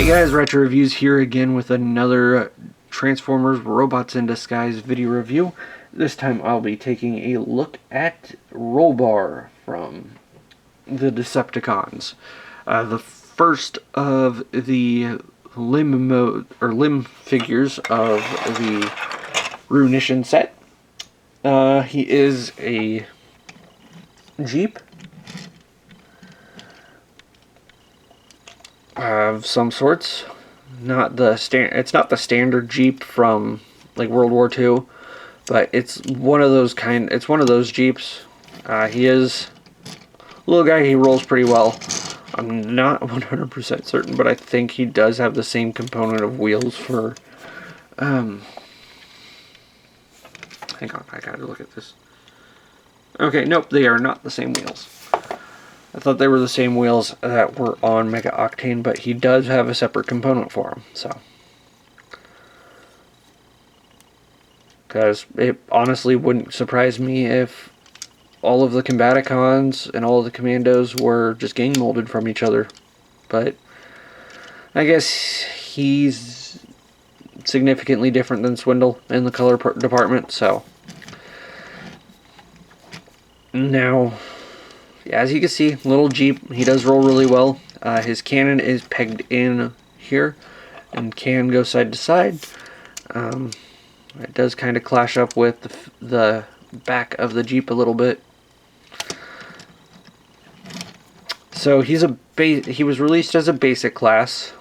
Hey guys, Retro Reviews here again with another Transformers Robots in Disguise video review. This time I'll be taking a look at Rollbar from the Decepticons. The first of the limb figures of the Ruination set. He is a Jeep of some sorts. It's not the standard Jeep from like World War II, but it's one of those Jeeps. He is a little guy. He rolls pretty well. I'm not 100% certain, but I think he does have the same component of wheels for. Hang on, I gotta look at this. Okay, nope, they are not the same wheels. I thought they were the same wheels that were on Mega Octane, but he does have a separate component for them, so. Because it honestly wouldn't surprise me if all of the Combaticons and all of the Commandos were just gang molded from each other. But I guess he's significantly different than Swindle in the color department, so. Now, as you can see, little Jeep, he does roll really well. His cannon is pegged in here and can go side to side. It does kind of clash up with the back of the Jeep a little bit. So he was released as a basic class,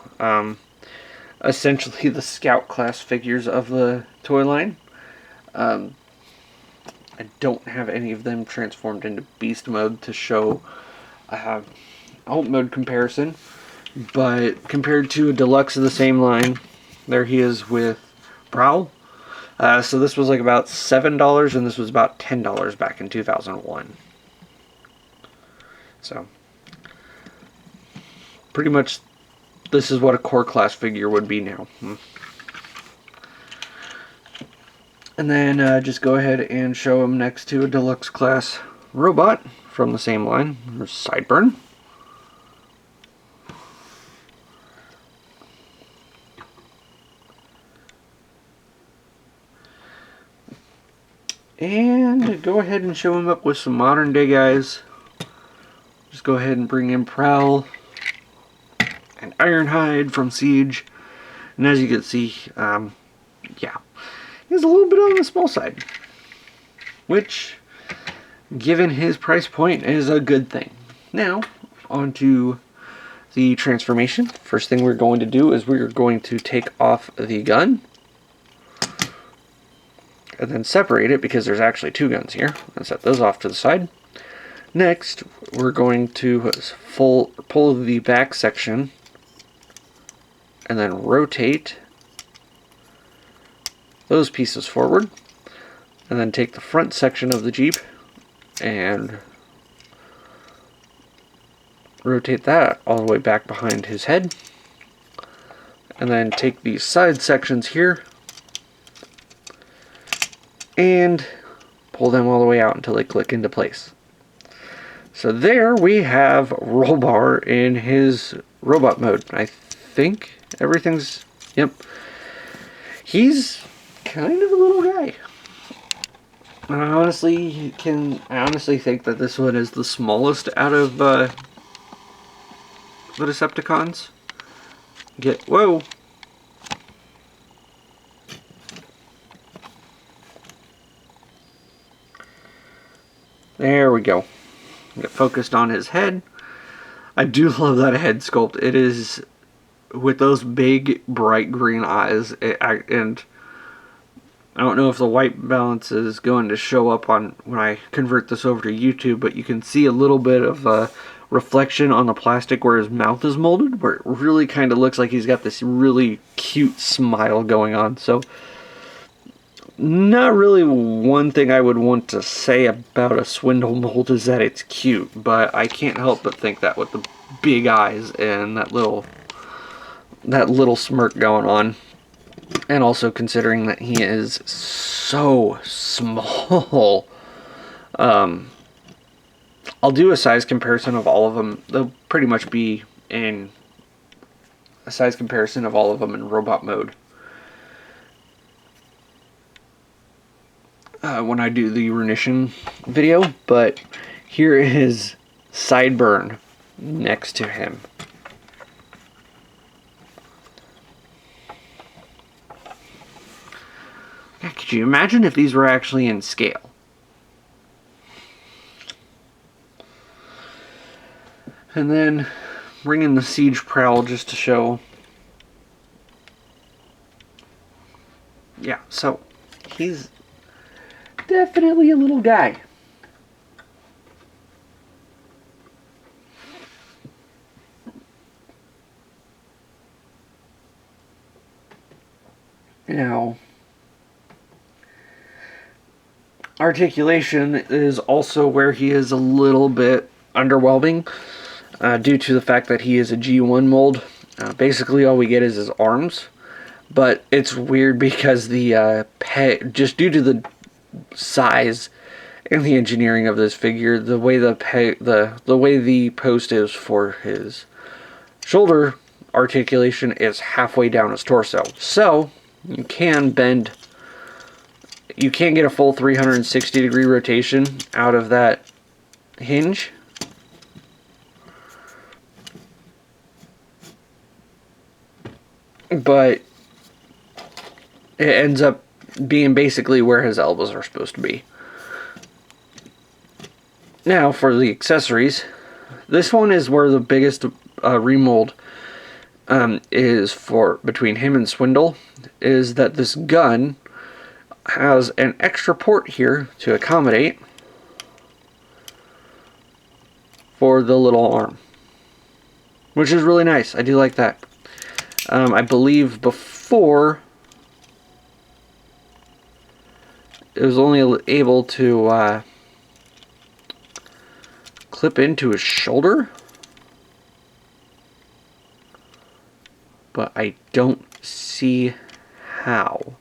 essentially the Scout class figures of the toy line. I don't have any of them transformed into Beast mode to show alt mode comparison, but compared to a deluxe of the same line, there he is with Prowl. So this was like about $7 and this was about $10 back in 2001. So pretty much this is what a core class figure would be now. And then just go ahead and show him next to a deluxe class robot from the same line. There's Sideburn. And go ahead and show him up with some modern day guys. Just go ahead and bring in Prowl and Ironhide from Siege. And as you can see, yeah. He's a little bit on the small side, which, given his price point, is a good thing. Now, on to the transformation. First thing we're going to do is we're going to take off the gun and then separate it because there's actually two guns here, and set those off to the side. Next, we're going to pull the back section and then rotate those pieces forward, and then take the front section of the Jeep and rotate that all the way back behind his head, and then take these side sections here and pull them all the way out until they click into place. So there we have Rollbar in his robot mode. I think everything's, yep. He's kind of a little guy. I honestly think that this one is the smallest out of the Decepticons. Whoa. There we go. Get focused on his head. I do love that head sculpt. It is with those big bright green eyes, and I don't know if the white balance is going to show up on when I convert this over to YouTube, but you can see a little bit of a reflection on the plastic where his mouth is molded, where it really kind of looks like he's got this really cute smile going on. So not really one thing I would want to say about a Swindle mold is that it's cute, but I can't help but think that with the big eyes and that little smirk going on. And also considering that he is so small. I'll do a size comparison of all of them. They'll pretty much be in a size comparison of all of them in robot mode when I do the Ruination video, but here is Sideburn next to him. Yeah, could you imagine if these were actually in scale? And then bring in the Siege Prowl just to show. Yeah, so he's definitely a little guy. Now, Articulation is also where he is a little bit underwhelming due to the fact that he is a G1 mold. Basically all we get is his arms, but it's weird because the just due to the size and the engineering of this figure, the way the way the post is for his shoulder articulation is halfway down his torso. So you can bend, you can get a full 360-degree rotation out of that hinge. But it ends up being basically where his elbows are supposed to be. Now for the accessories, this one is where the biggest remold is for between him and Swindle, is that this gun has an extra port here to accommodate for the little arm, which is really nice. I do like that. I believe before it was only able to clip into his shoulder, but I don't see how.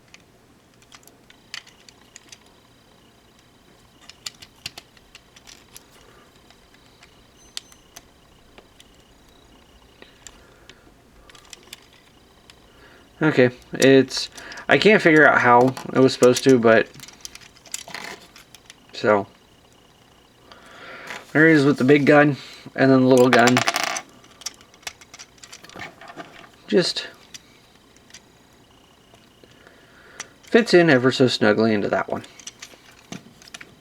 Okay, I can't figure out how it was supposed to, but so there he is with the big gun and then the little gun. Just fits in ever so snugly into that one.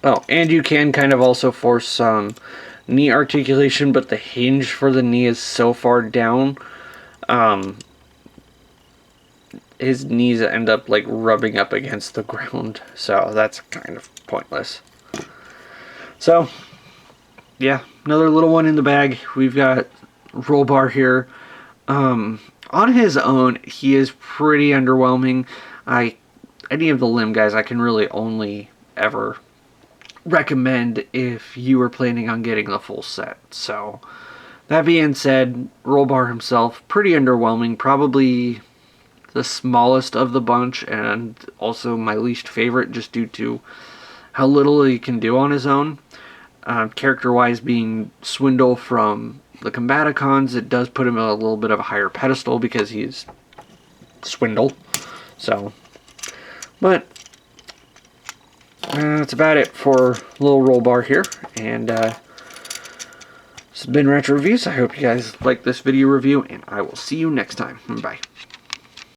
Oh, and you can kind of also force some knee articulation, but the hinge for the knee is so far down, his knees end up like rubbing up against the ground, so that's kind of pointless. So yeah, another little one in the bag. We've got Rollbar here. On his own, he is pretty underwhelming. Any of the limb guys I can really only ever recommend if you were planning on getting the full set. So that being said, Rollbar himself, pretty underwhelming. Probably the smallest of the bunch, and also my least favorite just due to how little he can do on his own. Character-wise, being Swindle from the Combaticons, it does put him on a little bit of a higher pedestal because he's Swindle. So, but that's about it for little Rollbar here, and this has been Retro Reviews. I hope you guys like this video review, and I will see you next time. Bye.